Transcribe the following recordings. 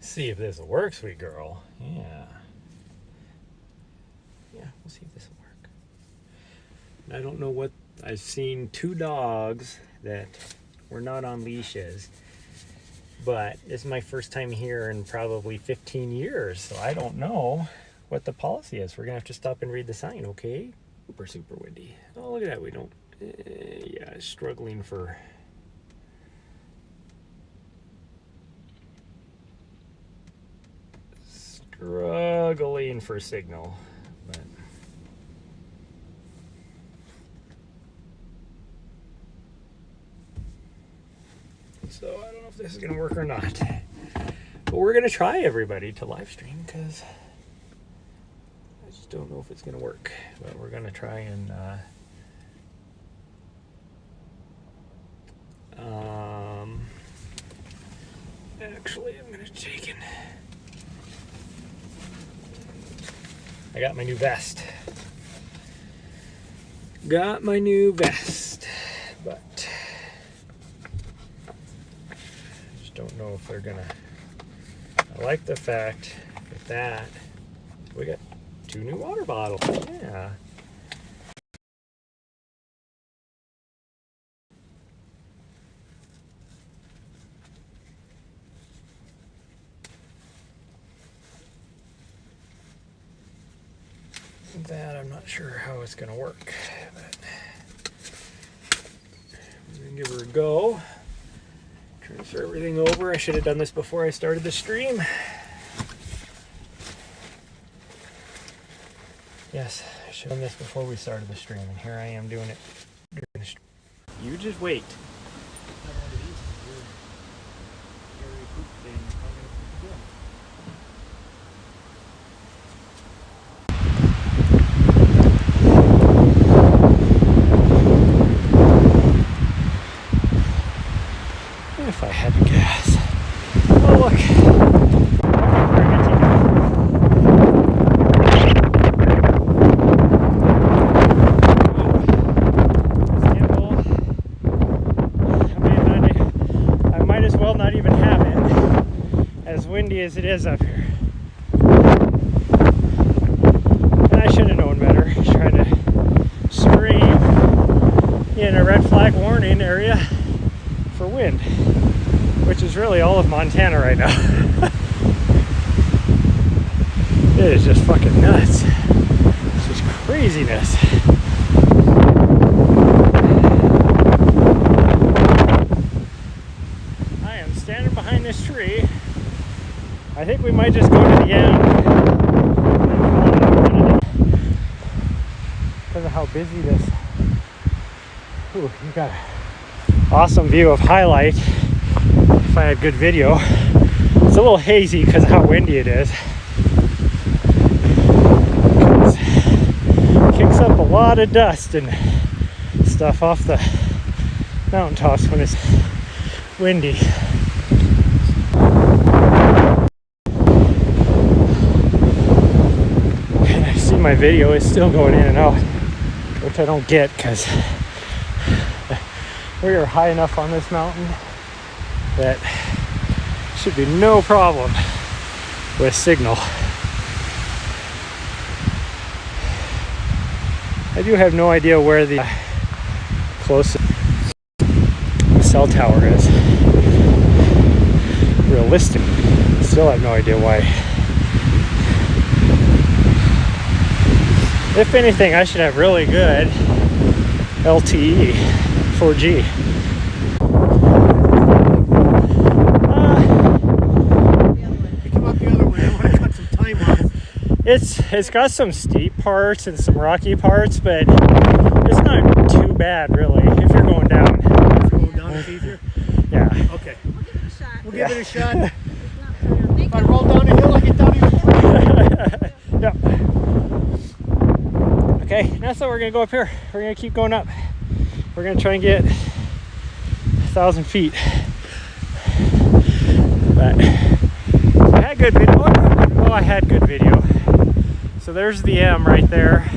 See if this will work, sweet girl. Yeah. Yeah, we'll see if this will work. I don't know what... I've seen 2 dogs that were not on leashes, but this is my first time here in probably 15 years, so I don't know what the policy is. We're gonna have to stop and read the sign, okay? Super, super windy. Oh, look at that. We don't... yeah, struggling for... Struggling for signal, but... So I don't know if this is gonna work or not. But we're gonna try, everybody, to live stream, because I just don't know if it's gonna work. But we're gonna try and actually I'm gonna take it. I got my new vest. Got my new vest, but I just don't know if they're gonna... I like the fact that we got 2 new water bottles. Yeah. That I'm not sure how it's gonna work, but we're gonna give her a go. Transfer everything over. I should have done this before I started the stream. Yes, I should have done this before we started the stream, and here I am doing it during the stream. You just wait. If I had to guess. Oh, look. I might as well not even have it, as windy as it is up here. And I should have known better, trying to stream in a red flag warning area for wind, which is really all of Montana right now. It is just fucking nuts. It's just craziness. I am standing behind this tree. I think we might just go to the end because of how busy this... Ooh, you got an awesome view of Highlight. If I had good video. It's a little hazy because of how windy it is. It kicks up a lot of dust and stuff off the mountaintops when it's windy. And I see my video is still going in and out, which I don't get because we are high enough on this mountain that should be no problem with signal. I do have no idea where the closest cell tower is. Realistic. Still have no idea why. If anything, I should have really good LTE 4G. It's got some steep parts and some rocky parts, but it's not too bad really if you're going down. If you go down, it's easier? Yeah. Okay. We'll give it a shot. We'll give it a shot. If I roll down the hill, I get down even Yep. Okay, now so we're gonna go up here. We're gonna keep going up. We're gonna try and get 1,000 feet. But I had good video. Oh, I had good video. So there's the M right there.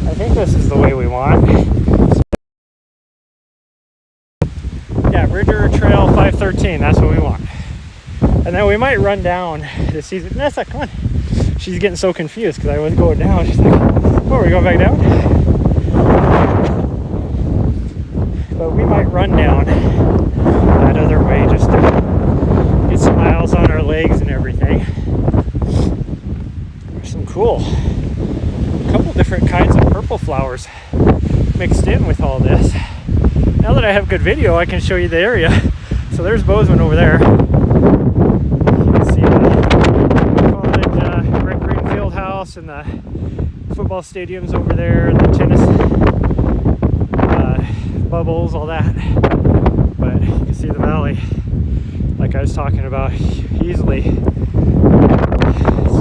I think this is the way we want. Yeah, Bridger Trail 513, that's what we want. And then we might run down to see, Nessa, come on. She's getting so confused because I was going down. She's like, oh, are we going back down? But we might run down that other way just to get some miles on our legs and everything. There's some cool, a couple different kinds of purple flowers mixed in with all this. Now that I have good video, I can show you the area. So there's Bozeman over there. You can see the college recreation field house and the football stadiums over there, and the tennis bubbles, all that. But you can see the valley, like I was talking about, easily. So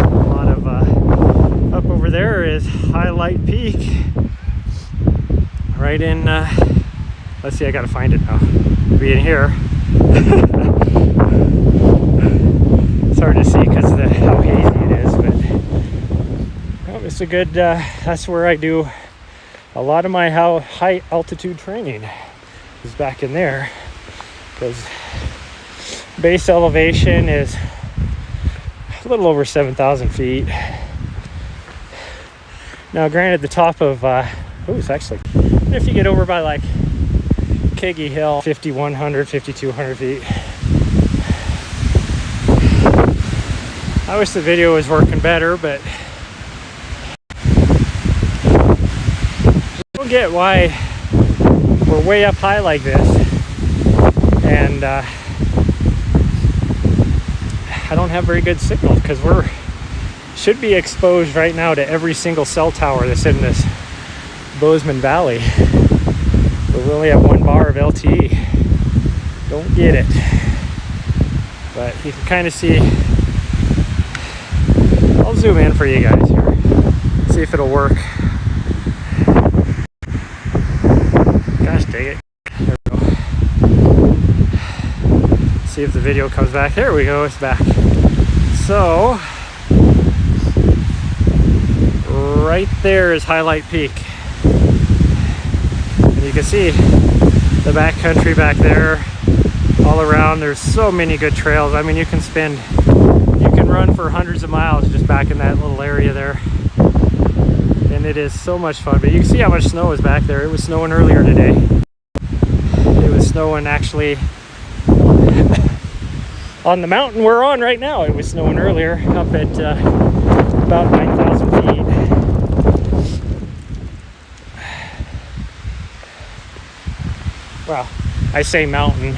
a lot of up over there is Highlight Peak, right in. Let's see, I gotta find it now. Maybe in here. It's hard to see because of how hazy it is, but it's a good, that's where I do a lot of my high altitude training, is back in there, because base elevation is a little over 7,000 feet. Now granted, the top of, it's actually, if you get over by like Keggy Hill, 5,100, 5,200 feet. I wish the video was working better, but I don't get why we're way up high like this, and I don't have very good signal, because we're should be exposed right now to every single cell tower that's in this Bozeman Valley. We only have 1 bar of LTE. Don't get it. But you can kind of see. I'll zoom in for you guys here. See if it'll work. Gosh dang it. There we go. See if the video comes back. There we go, it's back. So, right there is Highlight Peak. And you can see the back country back there, all around. There's so many good trails. I mean, you can run for hundreds of miles just back in that little area there. And it is so much fun. But you can see how much snow is back there. It was snowing earlier today. It was snowing actually on the mountain we're on right now. It was snowing earlier up at about 9,000 feet. Well, I say mountain.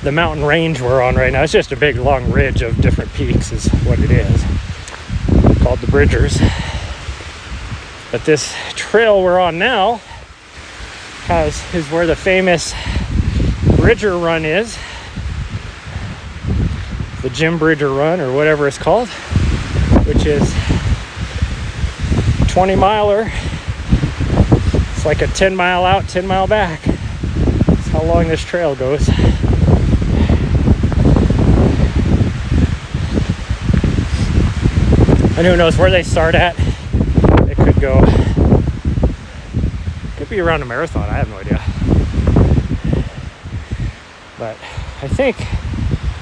The mountain range we're on right now, it's just a big long ridge of different peaks is what it is, called the Bridgers. But this trail we're on now is where the famous Bridger Run is, the Jim Bridger Run or whatever it's called, which is 20-miler. It's like a 10-mile out, 10-mile back. That's how long this trail goes. And who knows where they start at. It could be around a marathon. I have no idea. But I think,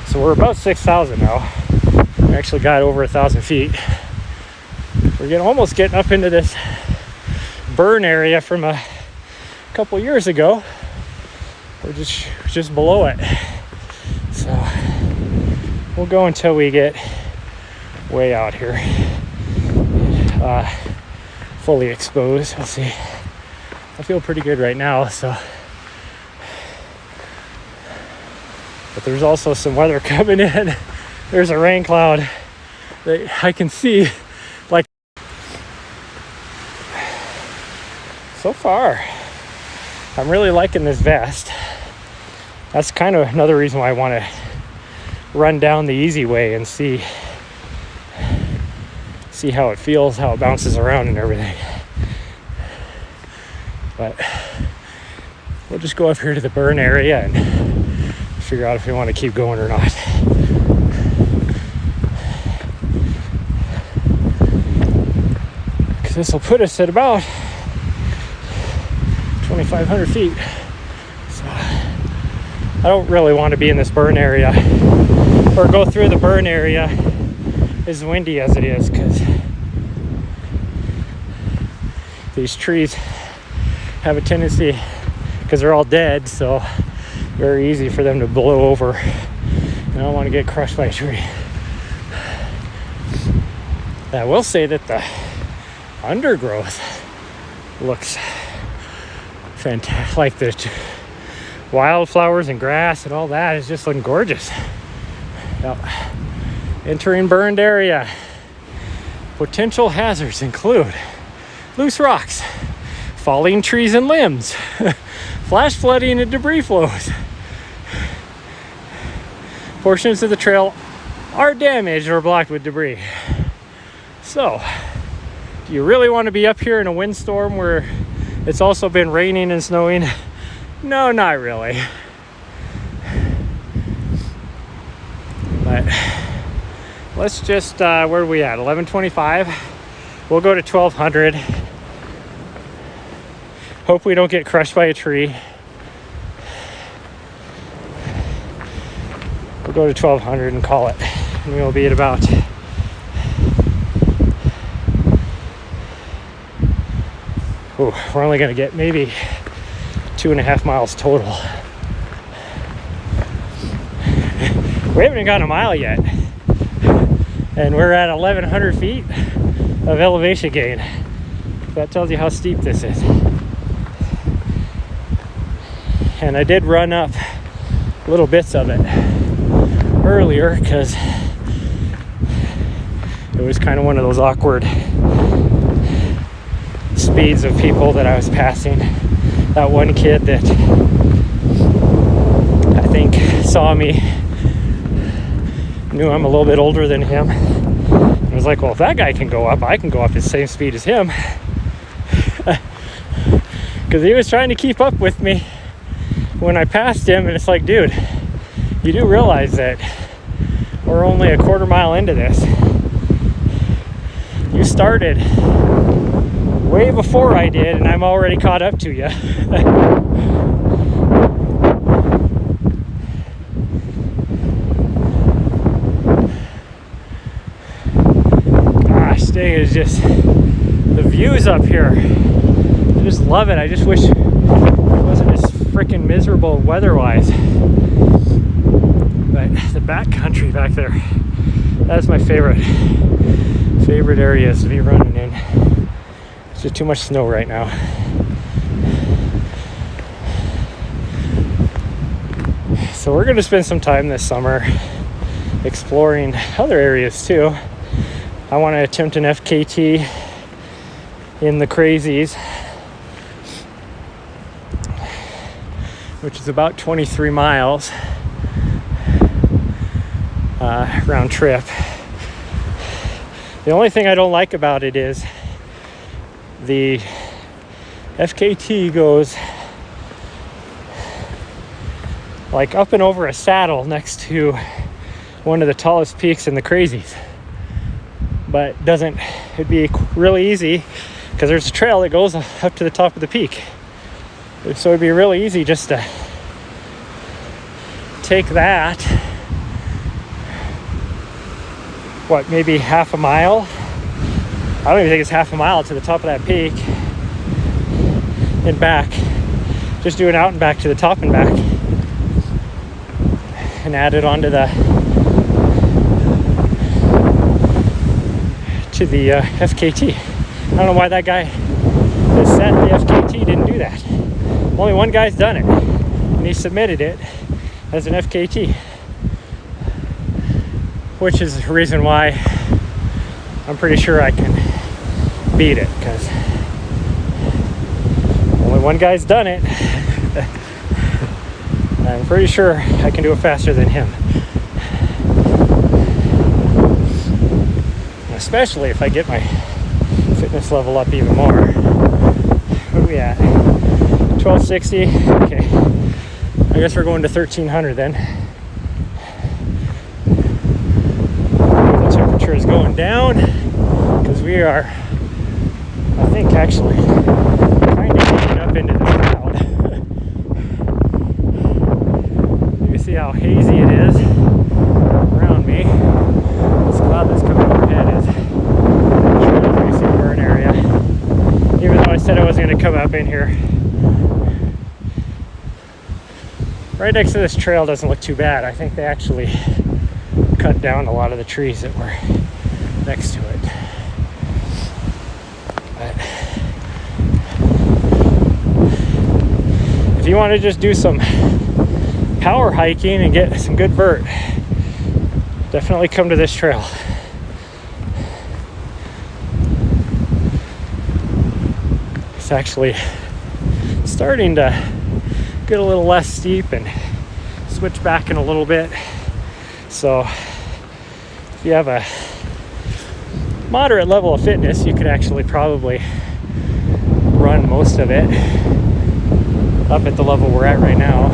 so we're about 6,000 now. We actually got over 1,000 feet. We're almost getting up into this burn area from a couple years ago. We're just below it. So we'll go until we get way out here, fully exposed. We'll see. I feel pretty good right now, so. But there's also some weather coming in. There's a rain cloud that I can see. Like, so far, I'm really liking this vest. That's kind of another reason why I want to run down the easy way and see how it feels, how it bounces around and everything. But we'll just go up here to the burn area and figure out if we want to keep going or not. Because this will put us at about 2,500 feet. So I don't really want to be in this burn area or go through the burn area as windy as it is, because these trees have a tendency, because they're all dead, so very easy for them to blow over. And I don't want to get crushed by a tree. I will say that the undergrowth looks fantastic. Like the wildflowers and grass and all that is just looking gorgeous. Yep. Entering burned area. Potential hazards include loose rocks, falling trees and limbs, flash flooding and debris flows. Portions of the trail are damaged or blocked with debris. So, do you really want to be up here in a windstorm where it's also been raining and snowing? No, not really. But let's just, where are we at? 11:25. We'll go to 1200. Hope we don't get crushed by a tree. We'll go to 1200 and call it. And we'll be at about we're only going to get maybe 2.5 miles total. We haven't even gotten a mile yet. And we're at 1,100 feet of elevation gain. That tells you how steep this is. And I did run up little bits of it earlier because it was kind of one of those awkward speeds of people that I was passing. That one kid that I think saw me, knew I'm a little bit older than him. I was like, well, if that guy can go up, I can go up the same speed as him. Because he was trying to keep up with me when I passed him, and it's like, dude, you do realize that we're only a quarter mile into this. You started way before I did, and I'm already caught up to you. Gosh, dang, it's just the views up here. I just love it. I just wish it wasn't as freaking miserable weather-wise. But the backcountry back there, that's my favorite areas to be running in. There's just too much snow right now. So we're going to spend some time this summer exploring other areas too. I want to attempt an FKT in the Crazies, which is about 23 miles round trip. The only thing I don't like about it is the FKT goes like up and over a saddle next to one of the tallest peaks in the Crazies. But it'd be really easy because there's a trail that goes up to the top of the peak. So it'd be really easy just to take that, maybe half a mile? I don't even think it's half a mile to the top of that peak and back. Just do an out and back to the top and back and add it onto the FKT. I don't know why that guy that set the FKT didn't do that. Only one guy's done it, and he submitted it as an FKT, which is the reason why I'm pretty sure I can beat it, because only one guy's done it. I'm pretty sure I can do it faster than him. Especially if I get my fitness level up even more. What are we at? 1260. Okay. I guess we're going to 1300 then. The temperature is going down because we are, I think, actually kind of getting up into this cloud. See how hazy it is around me. This cloud that's coming overhead is a burn area. Even though I said I wasn't going to come up in here. Right next to this trail doesn't look too bad. I think they actually cut down a lot of the trees that were next to it. But if you want to just do some power hiking and get some good vert, definitely come to this trail. It's actually starting to get a little less steep and switch back in a little bit. So if you have a moderate level of fitness, you could actually probably run most of it up at the level we're at right now.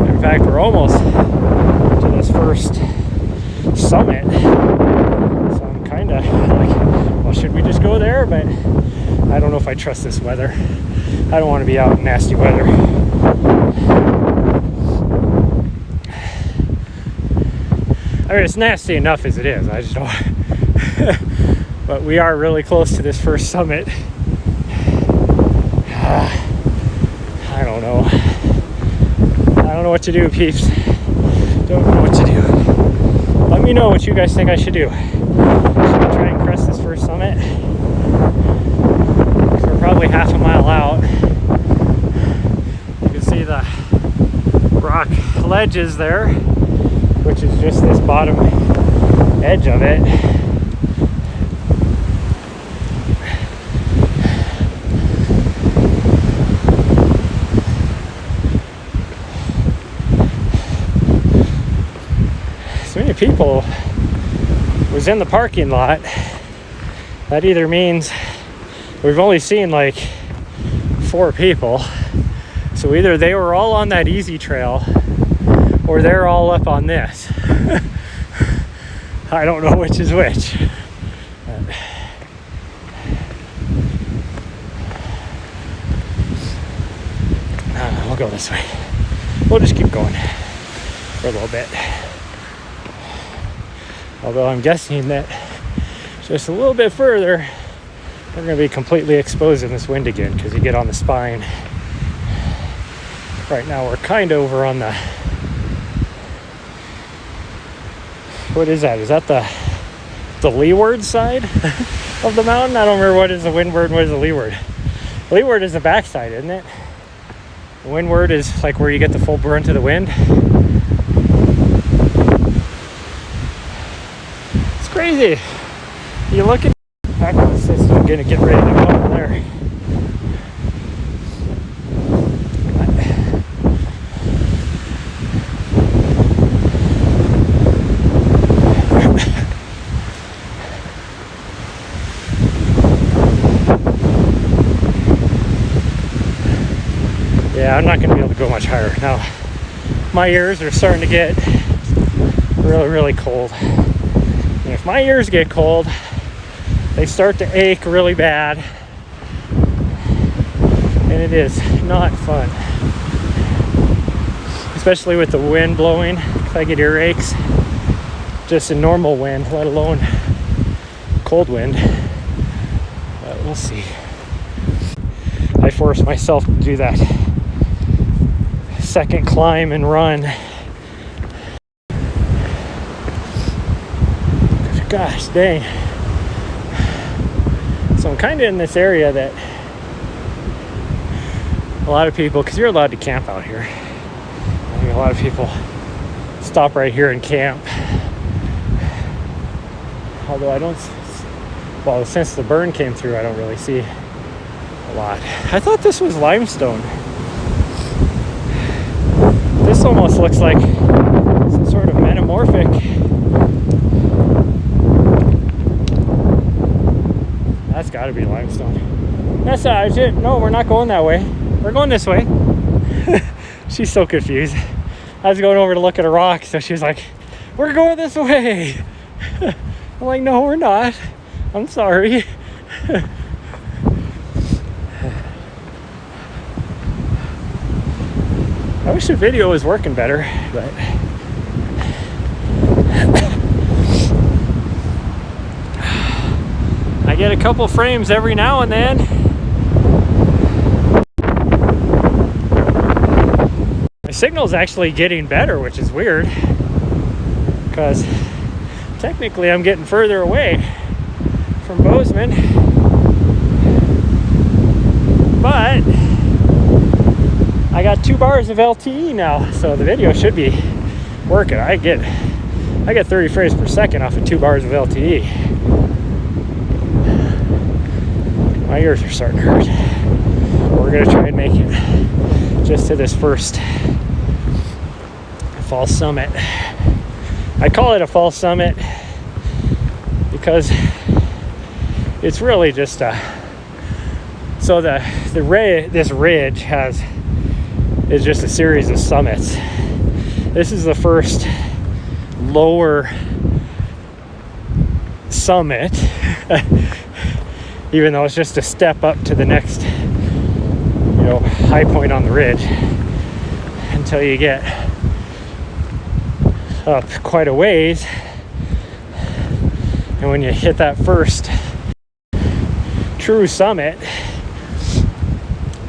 In fact, we're almost to this first summit. So I'm kind of like, well, should we just go there? But I don't know if I trust this weather. I don't want to be out in nasty weather. I mean, it's nasty enough as it is. I just don't. But we are really close to this first summit. I don't know. I don't know what to do, peeps. Don't know what to do. Let me know what you guys think I should do. Should I try and crest this first summit? We're probably half a mile out. You can see the rock ledges there, which is just this bottom edge of it. So many people was in the parking lot. That either means we've only seen like 4 people. So either they were all on that easy trail or they're all up on this. I don't know which is which. We'll go this way. We'll just keep going for a little bit. Although I'm guessing that just a little bit further, we're going to be completely exposed in this wind again because you get on the spine. Right now we're kind of over on the, what is that? Is that the leeward side of the mountain? I don't remember what is the windward and what is the leeward. Leeward is the backside, isn't it? The windward is like where you get the full brunt of the wind. It's crazy. You look at back to the system, I'm gonna get ready to go over there. Yeah, I'm not going to be able to go much higher. Now, my ears are starting to get really, really cold. And if my ears get cold, they start to ache really bad. And it is not fun. Especially with the wind blowing. If I get earaches, just a normal wind, let alone cold wind. But we'll see. I forced myself to do that second climb and run. Gosh dang. So I'm kind of in this area that a lot of people, because you're allowed to camp out here, I think a lot of people stop right here and camp. Although I don't, well, since the burn came through, I don't really see a lot. I thought this was limestone. This almost looks like some sort of metamorphic. That's got to be limestone. That's it. No, we're not going that way. We're going this way. She's so confused. I was going over to look at a rock, so she was like, "We're going this way." I'm like, "No, we're not. I'm sorry." I wish the video was working better, but I get a couple frames every now and then. My signal's actually getting better, which is weird, because technically I'm getting further away from Bozeman, but I got 2 bars of LTE now, so the video should be working. I get 30 frames per second off of 2 bars of LTE. My ears are starting to hurt. We're gonna try and make it just to this first fall summit. I call it a fall summit because it's really just this ridge is just a series of summits. This is the first lower summit, even though it's just a step up to the next, high point on the ridge, until you get up quite a ways. And when you hit that first true summit,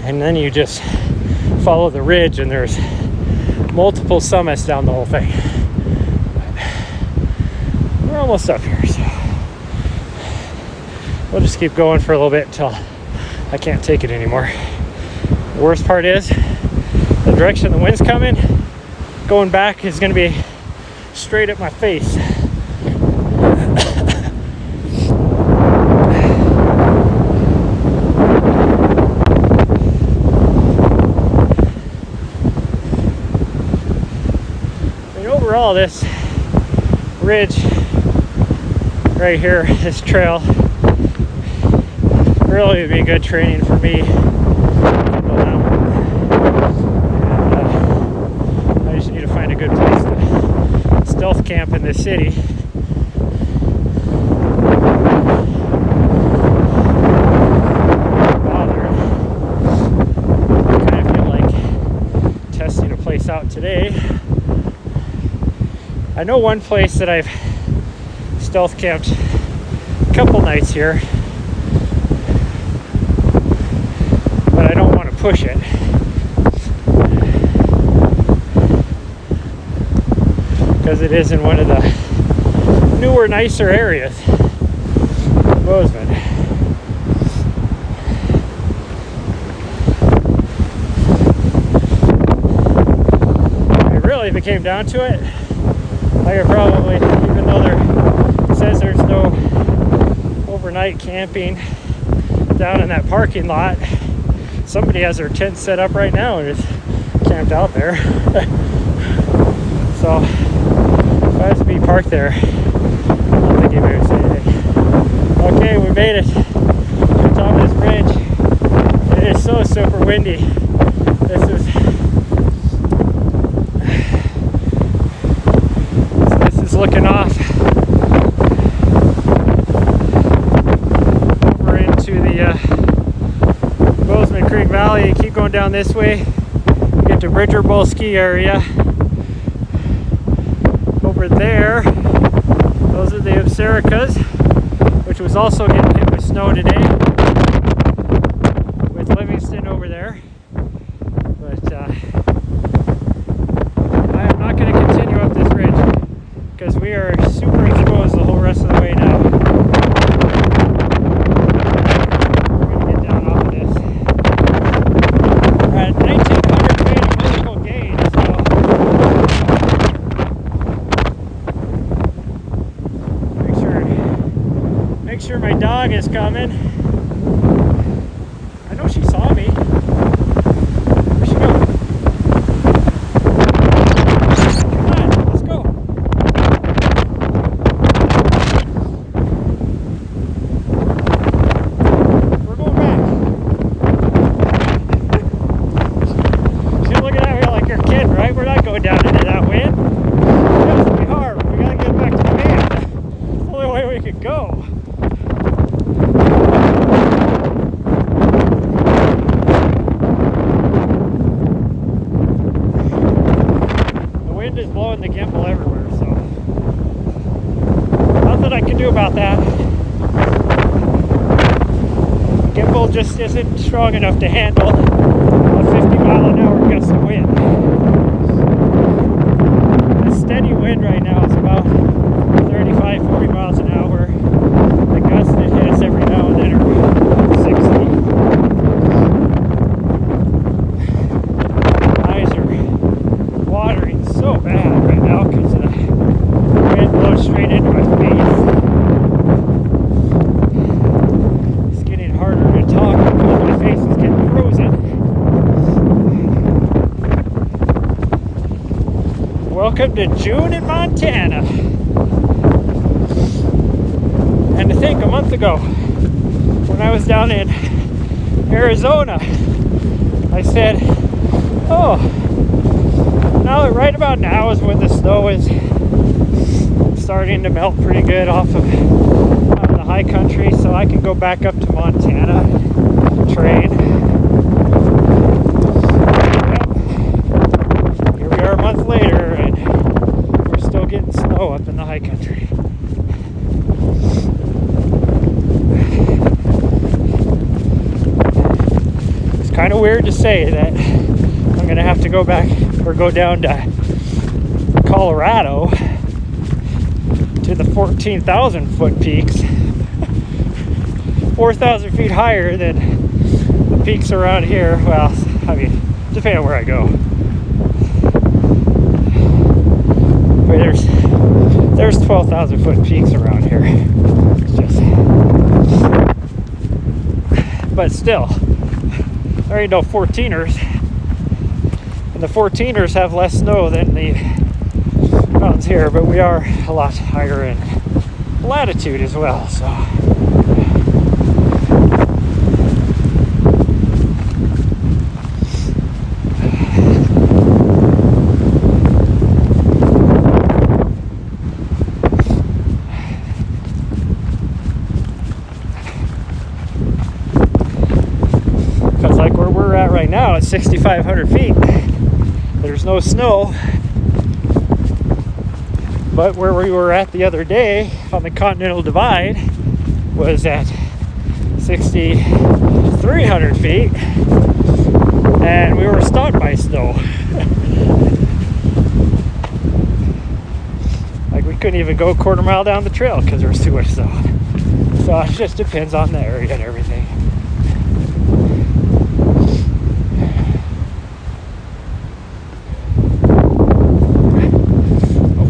and then you just follow the ridge, and there's multiple summits down the whole thing. But we're almost up here, so we'll just keep going for a little bit until I can't take it anymore. The worst part is the direction the wind's coming, going back is going to be straight at my face. Overall, this ridge right here, this trail, really would be good training for me. I just need to find a good place to stealth camp in this city. I kind of feel like testing a place out today. I know one place that I've stealth camped a couple nights here, but I don't want to push it. Because it is in one of the newer, nicer areas in Bozeman. Really, if it came down to it, I could probably, even though there says there's no overnight camping down in that parking lot, somebody has their tent set up right now and is camped out there. So if I was to be parked there, I don't think anybody would say anything. Okay, we made it to the top of this ridge. It is so super windy. This is looking off over into the Bozeman Creek Valley. Keep going down this way, get to Bridger Bowl ski area. Over there, those are the Absaricas, which was also getting hit with snow today, with Livingston over there. But I am not going to continue up this ridge, because we are super exposed the whole rest of the way now. We're going to get down off of this. We're at 1900 feet of vertical gain, so make sure my dog is coming. I know she saw me. Where'd she go? Come on, let's go. Down into that wind. It's gonna be hard. We gotta get back to the van. That's the only way we could go. wind is blowing the gimbal everywhere, so nothing I can do about that. The gimbal just isn't strong enough to handle a 50-mile-an-hour gust of wind. The steady wind right now is about 35-40 miles an hour. The gusts that hit us every now and then are 60. Eyes are watering so bad right now because the wind blows straight into my face. It's getting harder to talk because my face is getting frozen. Welcome to June in Montana. And to think, a month ago, when I was down in Arizona, I said, oh, now right about now is when the snow is starting to melt pretty good off of the high country, so I can go back up to Montana, train. Yep. Here we are a month later, and we're still getting snow up in the high country. It's kind of weird to say that I'm going to have to go back or go down to Colorado to the 14,000 foot peaks, 4,000 feet higher than the peaks around here. Well, I mean, depending on where I go. But there's 12,000 foot peaks around here. It's just, but still, there ain't no 14ers. And the 14ers have less snow than the mountains here, but we are a lot higher in latitude as well, so. Because like where we're at right now, it's 6,500 feet. There's no snow. But where we were at the other day on the Continental Divide was at 6,300 feet, and we were stopped by snow. Like we couldn't even go a quarter mile down the trail because there was too much snow. So it just depends on the area and everything.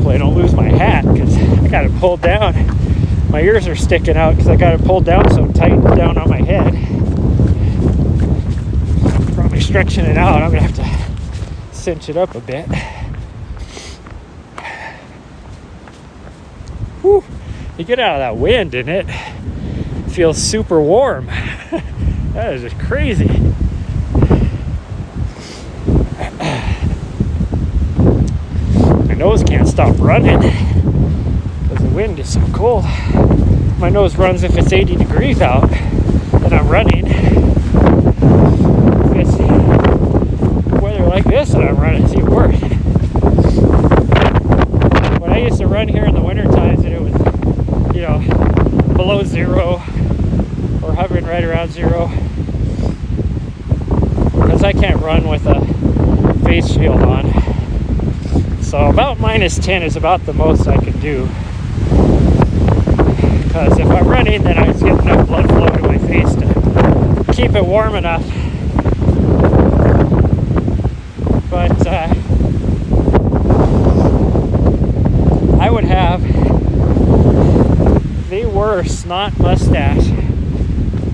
I don't lose my hat because I got it pulled down. My ears are sticking out because I got it pulled down so tight down on my head. Probably stretching it out. I'm gonna have to cinch it up a bit. Whew. You get out of that wind and it feels super warm. That is just crazy. Nose can't stop running because the wind is so cold. My nose runs if it's 80 degrees out and I'm running. If it's weather like this and I'm running, it's even worse. When I used to run here in the winter times and it was, you know, below zero or hovering right around zero, because I can't run with a face shield on. So about -10 is about the most I can do. Because if I'm running, then I just get enough blood flow to my face to keep it warm enough. But I would have the worst snot mustache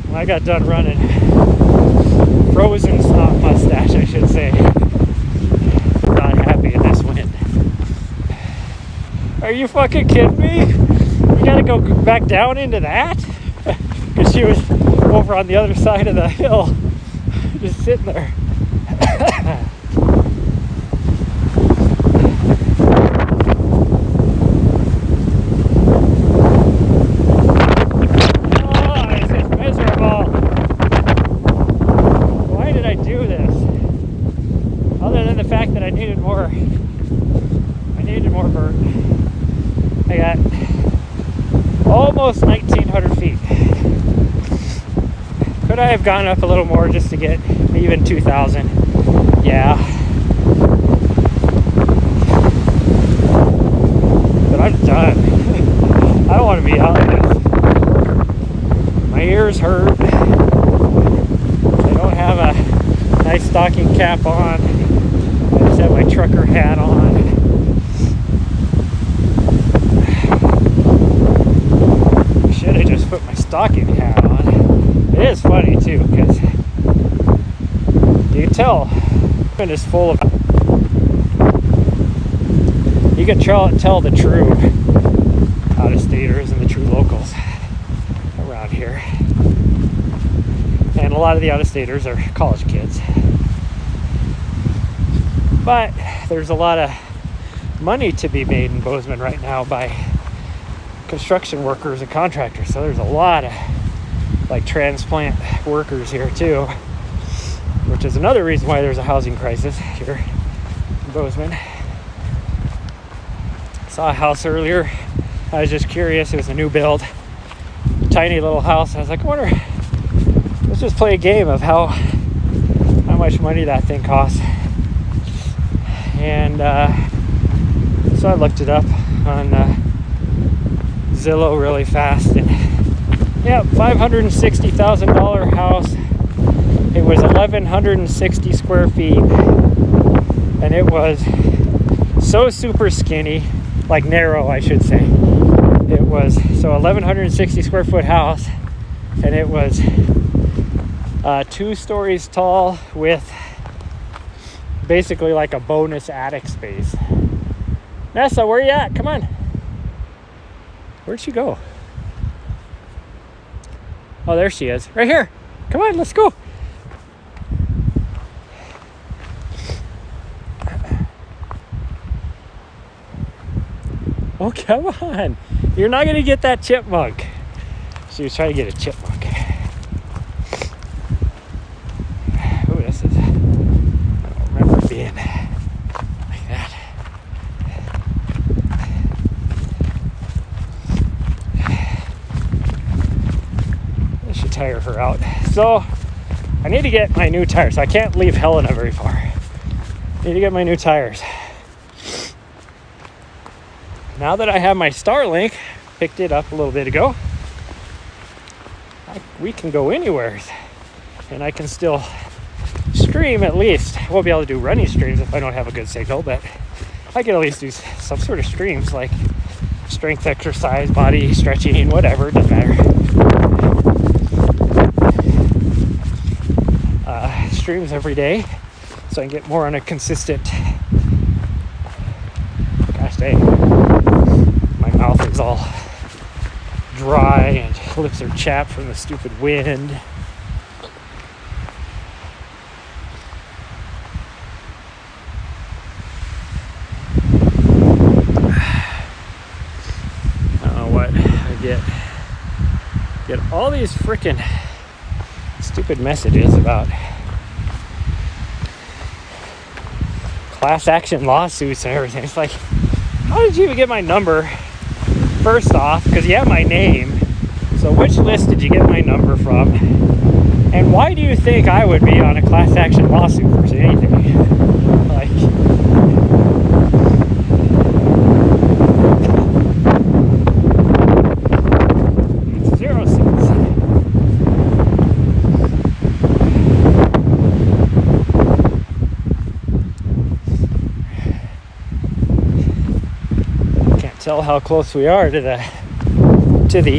when I got done running. Frozen snot mustache, I should say. Not happy in this wind. Are you fucking kidding me? You gotta go back down into that? Because she was over on the other side of the hill, just sitting there. Oh, this is miserable. Why did I do this? Other than the fact that I needed more needed more vert. I got almost 1,900 feet. Could I have gone up a little more just to get even 2,000? Yeah. But I'm done. I don't want to be out like this. My ears hurt. I don't have a nice stocking cap on. I just have my trucker hat on. I should have just put my stocking hat on. It is funny too, because you can tell it is full of. You can tell the true out-of-staters and the true locals around here. And a lot of the out-of-staters are college kids. But there's a lot of money to be made in Bozeman right now by construction workers and contractors. So there's a lot of like transplant workers here too, which is another reason why there's a housing crisis here in Bozeman. Saw a house earlier. I was just curious. It was a new build, tiny little house. I was like, I wonder, let's just play a game of how much money that thing costs. And so I looked it up on Zillow really fast, and yeah, $560,000 house. It was 1,160 square feet, and it was so super skinny, like narrow, I should say. It was so 1,160 square foot house, and it was 2 stories tall with basically like a bonus attic space. Nessa, where you at? Come on. Where'd she go? Oh, there she is. Right here. Come on, let's go. Oh, come on. You're not going to get that chipmunk. She was trying to get a chipmunk. Oh, this is... I don't remember it being like that. I should tire her out. So, I need to get my new tires. I can't leave Helena very far. I need to get my new tires. Now that I have my Starlink, picked it up a little bit ago, we can go anywhere, and I can still stream at least. I won't be able to do running streams if I don't have a good signal, but I can at least do some sort of streams like strength exercise, body stretching, whatever, it doesn't matter. Streams every day so I can get more on a consistent. Gosh dang, my mouth is all dry and lips are chapped from the stupid wind. I don't know what I get all these freaking stupid messages about class action lawsuits and everything. It's like, how did you even get my number? First off, because you have my name, so which list did you get my number from? And why do you think I would be on a class action lawsuit for anything? Like, it's 0 cents. Can't tell how close we are to the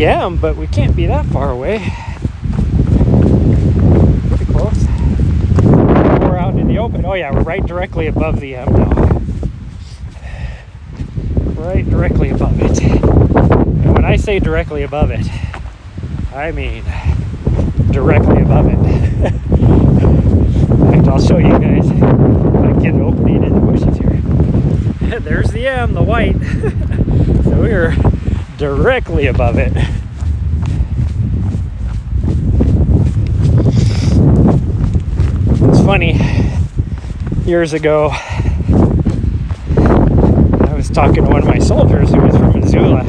M, but we can't be that far away. Pretty close. We're out in the open. Oh yeah, we're right directly above the M now. Right directly above it. And when I say directly above it, I mean directly above it. In fact, I'll show you guys. I get an opening in the bushes here. There's the M, the white. So we're directly above it. It's funny, years ago I was talking to one of my soldiers who was from Missoula,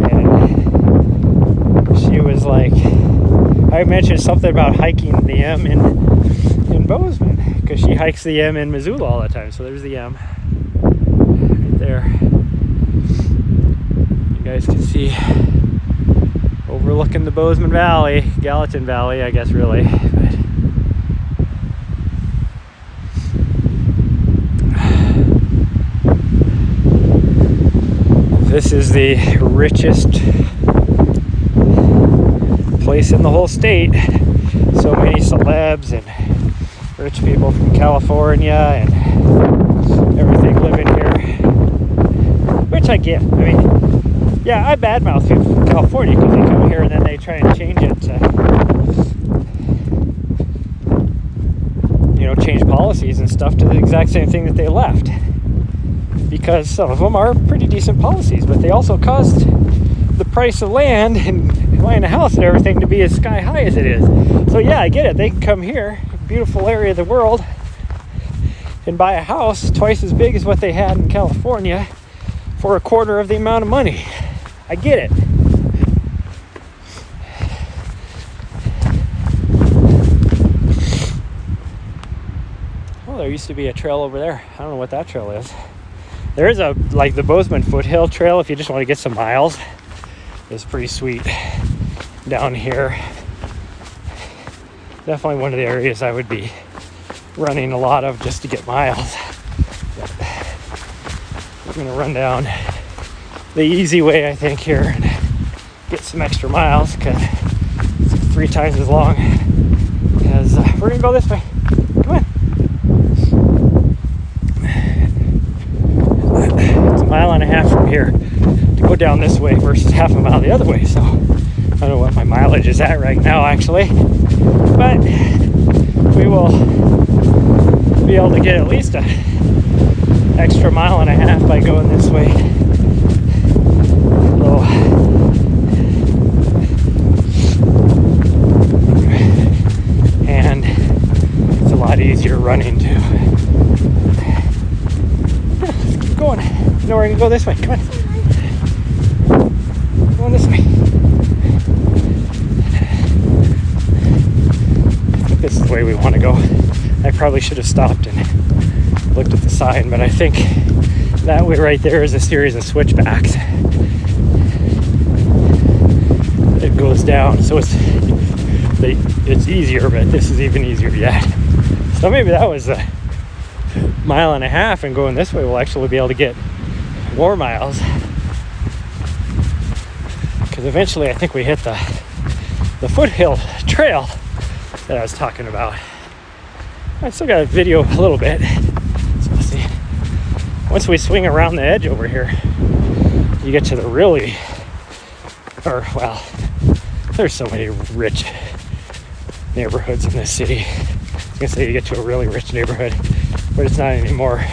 and she was like, I mentioned something about hiking the M in Bozeman, because she hikes the M in Missoula all the time. So there's the M right there. You guys can see overlooking the Bozeman Valley, Gallatin Valley, I guess, really. But this is the richest place in the whole state. So many celebs and rich people from California and everything living here, which I get. I mean, yeah, I badmouth people from California because they come here and then they try and change it to, change policies and stuff to the exact same thing that they left. Because some of them are pretty decent policies, but they also caused the price of land and buying a house and everything to be as sky high as it is. So yeah, I get it. They can come here, beautiful area of the world, and buy a house twice as big as what they had in California for a quarter of the amount of money. I get it. Oh, there used to be a trail over there. I don't know what that trail is. There is like the Bozeman Foothill Trail if you just want to get some miles. It's pretty sweet down here. Definitely one of the areas I would be running a lot of just to get miles. But I'm going to run down the easy way, I think, here and get some extra miles because it's 3 times as long as we're going to go this way. Come on. It's a mile and a half from here to go down this way versus half a mile the other way. So I don't know what my mileage is at right now, actually, but we will be able to get at least an extra mile and a half by going this way. Although, and it's a lot easier running too. Let's keep going. No, we're gonna go this way. Come on. Going this way. I think this is the way we want to go. I probably should have stopped and looked at the sign, but I think that way right there is a series of switchbacks. It goes down, so it's easier, but this is even easier yet. So maybe that was a mile and a half, and going this way we'll actually be able to get more miles. Because eventually I think we hit the foothill trail that I was talking about. I still got a video a little bit. So we'll see. Once we swing around the edge over here, you get to the really, there's so many rich neighborhoods in this city. I was gonna say you get to a really rich neighborhood, but it's not any more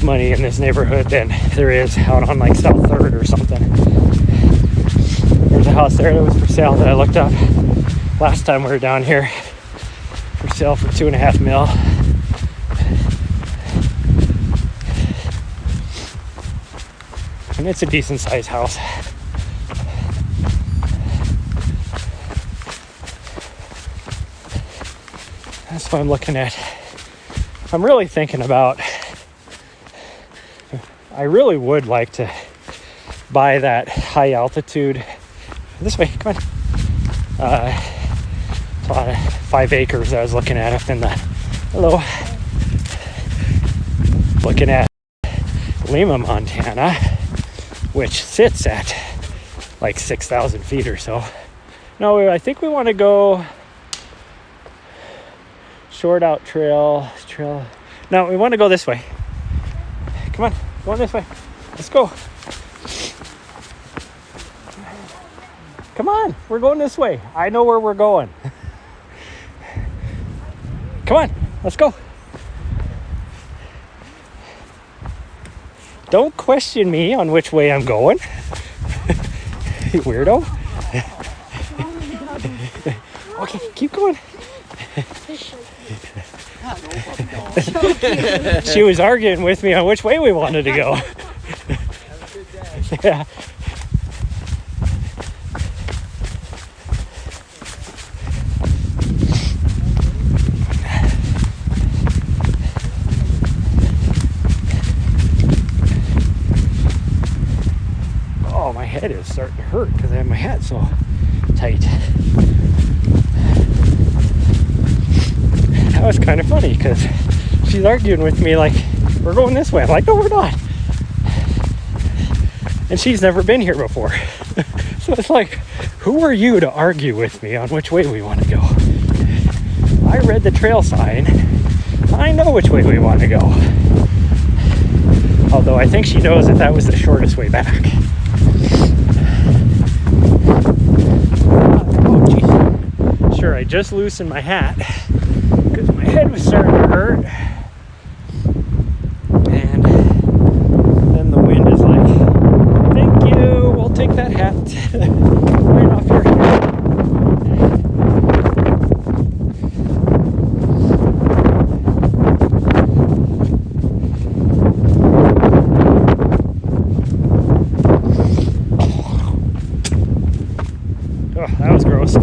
money in this neighborhood than there is out on like South 3rd or something. There's a house there that was for sale that I looked up last time we were down here, for sale for $2.5 million. And it's a decent sized house. That's what I'm looking at. I'm really thinking about, I really would like to buy that high altitude. This way, come on. It's about 5 acres I was looking at up in the, looking at Lima, Montana, which sits at like 6,000 feet or so. No, I think we want to go short out trail. No, we want to go this way. Come on, going this way. Let's go. Come on, we're going this way. I know where we're going. Come on, let's go. Don't question me on which way I'm going. You weirdo. Okay, keep going. She was arguing with me on which way we wanted to go. Yeah. Oh, my head is starting to hurt because I have my hat so tight. That was kind of funny because she's arguing with me like, we're going this way. I'm like, no, we're not. And she's never been here before. So it's like, who are you to argue with me on which way we want to go? I read the trail sign. I know which way we want to go. Although I think she knows that that was the shortest way back. Oh, geez. Sure, I just loosened my hat because my head was starting to hurt. And then the wind is like, thank you, we'll take that hat right off your head. Oh, that was gross.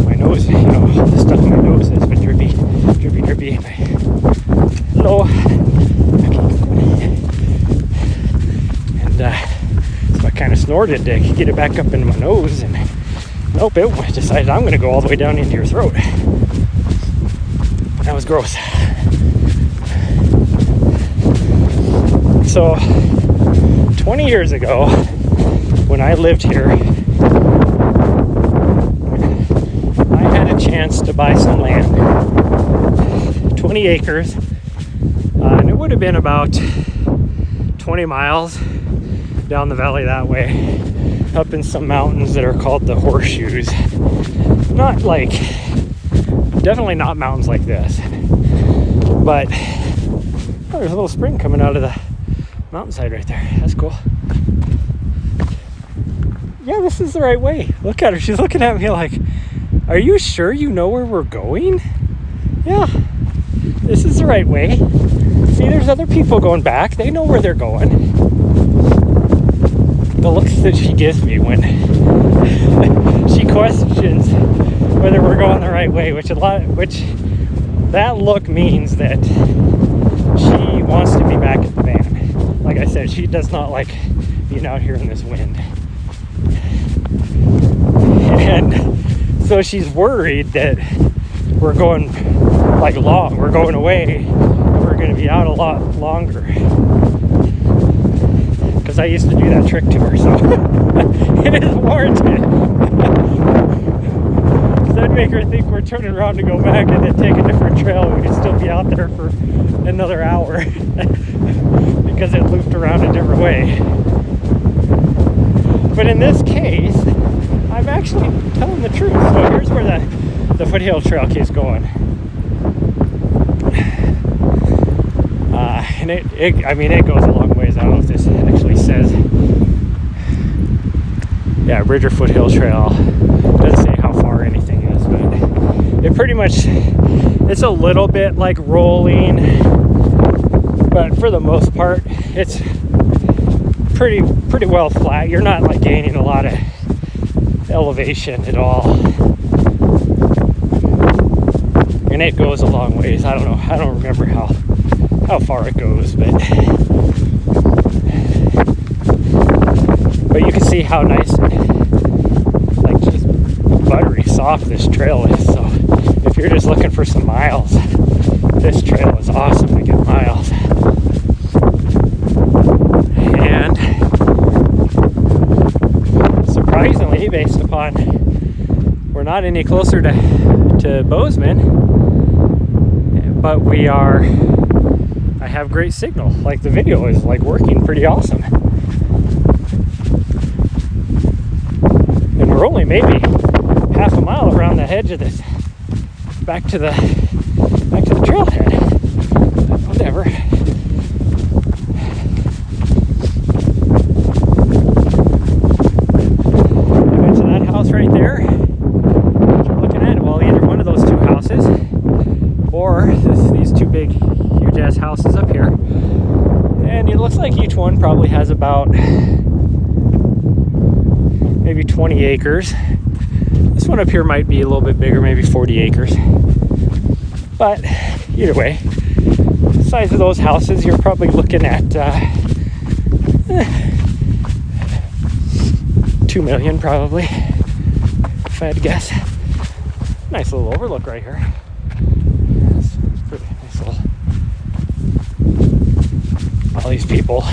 My nose, you know, all the stuff in my nose has been drippy. Hello. And so I kind of snorted to get it back up into my nose, and nope, it decided I'm going to go all the way down into your throat. That was gross. So 20 years ago, when I lived here, I had a chance to buy some land, 20 acres, and it would have been about 20 miles down the valley that way, up in some mountains that are called the Horseshoes. Not like, definitely not mountains like this, but oh, there's a little spring coming out of the mountainside right there. That's cool. Yeah, this is the right way. Look at her. She's looking at me like, are you sure you know where we're going? Yeah, this is the right way. See, there's other people going back. They know where they're going. The looks that she gives me when she questions whether we're going the right way, which that look means that she wants to be back at the van. Like I said, she does not like being out here in this wind. And so she's worried that we're going like long, we're going away, and we're going to be out a lot longer. Because I used to do that trick to her, so it is warranted. Because I'd make her think we're turning around to go back and then take a different trail. We could still be out there for another hour because it looped around a different way. But in this case, I'm actually telling the truth. So here's where the foothill trail keeps going. And it goes a long ways. I don't know if this actually says. Yeah, Bridger Foothill Trail. Doesn't say how far anything is, but it pretty much, it's a little bit like rolling, but for the most part, it's pretty well flat. You're not like gaining a lot of elevation at all. And it goes a long ways. I don't know. I don't remember how far it goes, but you can see how nice and like just buttery soft this trail is. So if you're just looking for some miles, this trail is awesome to get miles. And surprisingly, based upon we're not any closer to Bozeman, but we are, I have great signal. Like the video is like working pretty awesome. And we're only maybe half a mile around the edge of this, back to the trailhead. But whatever. I went to that house right there. What you're looking at, well, either one of those or these two big, huge ass houses up here. And it looks like each one probably has about maybe 20 acres. This one up here might be a little bit bigger, maybe 40 acres. But either way, the size of those houses, you're probably looking at $2 million probably, if I had to guess. Nice little overlook right here. It's pretty nice little. All these people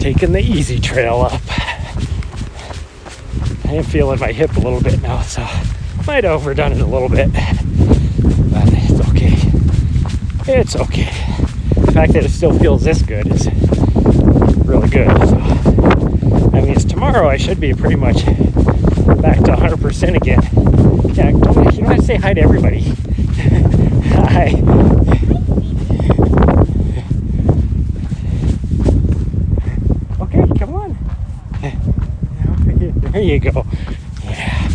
taking the easy trail up. I am feeling my hip a little bit now, so might have overdone it a little bit, but it's okay. It's okay. The fact that it still feels this good is really good. So, that means tomorrow I should be pretty much back to 100% again. Yeah, you don't have to say hi to everybody. Hi. Okay, come on. There you go. Yeah.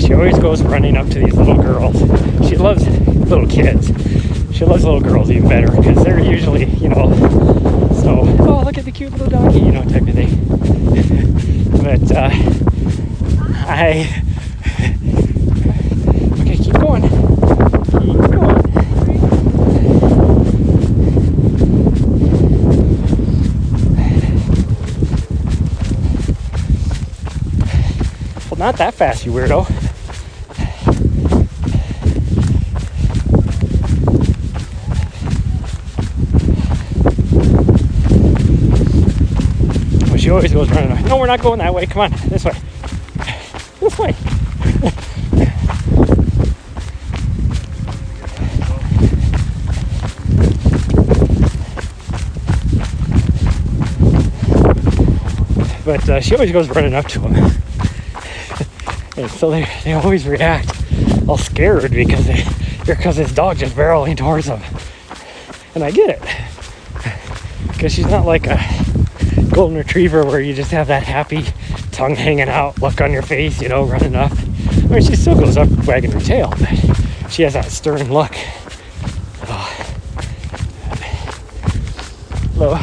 She always goes running up to these little girls. She loves little kids. She loves little girls even better because they're usually, so, oh, look at the cute little doggy, type of thing. But, okay, keep going. Keep going. Well, not that fast, you weirdo. She always goes running. No, we're not going that way. Come on, this way. This way. But she always goes running up to him. And so they always react all scared because this dog just barreling towards them. And I get it. Because she's not like a golden retriever where you just have that happy tongue hanging out, look on your face, running up. I mean, she still goes up wagging her tail, but she has that stern look. Hello.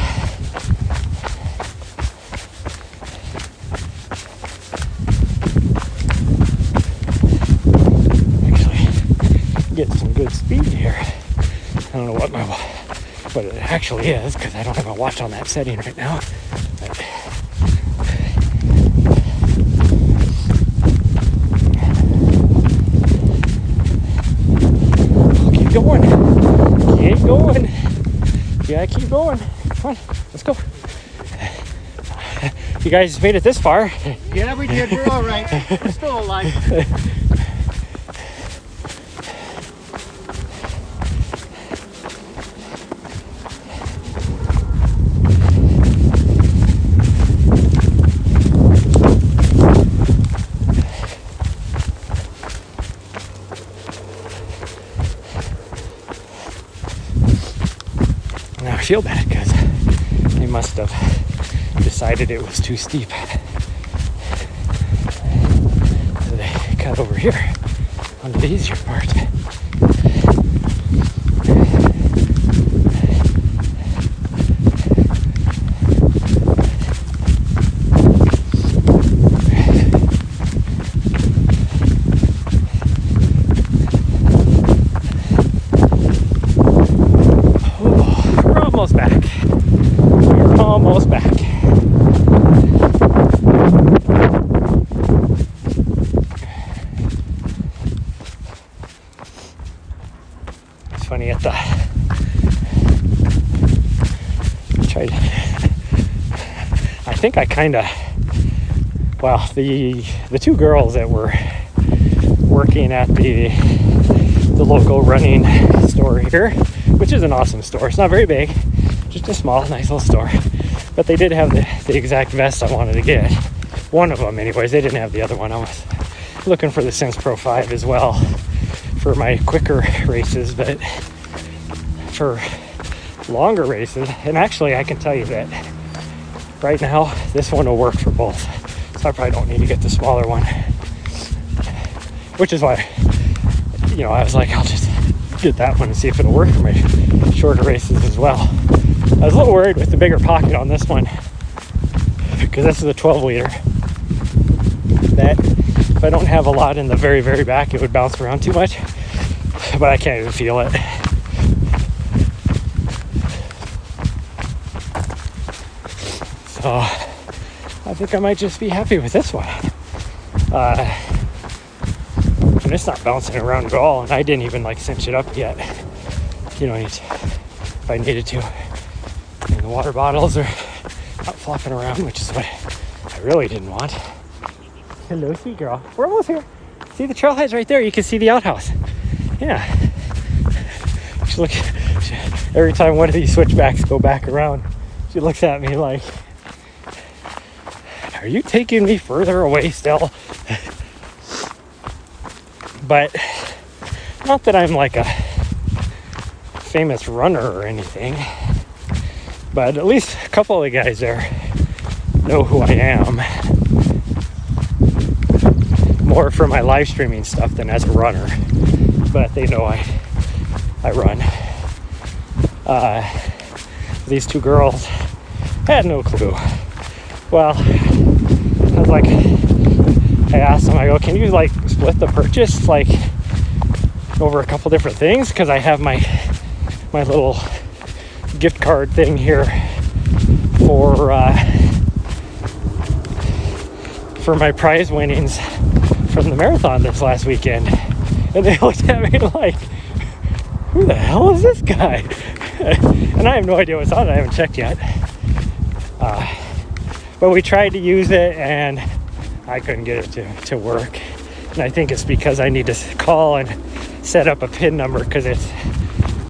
Actually, get some good speed here. I don't know what it actually is because I don't have a watch on that setting right now. But keep going. Keep going. Yeah, keep going. Come on, let's go. You guys made it this far. Yeah, we did. We're all right. We're still alive. Now I feel bad because they must have decided it was too steep. So they cut over here onto the easier part. We're almost back. We're almost back. It's funny at the I think I kind of, well, the two girls that were working at the local running store here, which is an awesome store. It's not very big, just a small, nice little store. But they did have the exact vest I wanted to get. One of them, anyways. They didn't have the other one. I was looking for the Sense Pro 5 as well for my quicker races, but for longer races, and actually I can tell you that right now, this one will work for both. So I probably don't need to get the smaller one. Which is why, I was like, I'll just get that one and see if it'll work for my shorter races as well. I was a little worried with the bigger pocket on this one, because this is a 12 liter, that if I don't have a lot in the very, very back, it would bounce around too much, but I can't even feel it. So I think I might just be happy with this one. And it's not bouncing around at all, and I didn't even like cinch it up yet. If I needed to. And the water bottles are not flopping around, which is what I really didn't want. Hello, sweet girl. We're almost here. See, the trailhead's right there. You can see the outhouse. Yeah. Every time one of these switchbacks go back around, she looks at me like, are you taking me further away still? But not that I'm like a famous runner or anything, but at least a couple of the guys there know who I am, more for my live streaming stuff than as a runner, but they know I run. These two girls had no clue. Well, I was like, I asked them, I go, can you like split the purchase like over a couple different things? Because I have my little gift card thing here for my prize winnings from the marathon this last weekend. And they looked at me like, who the hell is this guy? And I have no idea what's on it. I haven't checked yet. But we tried to use it and I couldn't get it to work. And I think it's because I need to call and set up a PIN number, because it's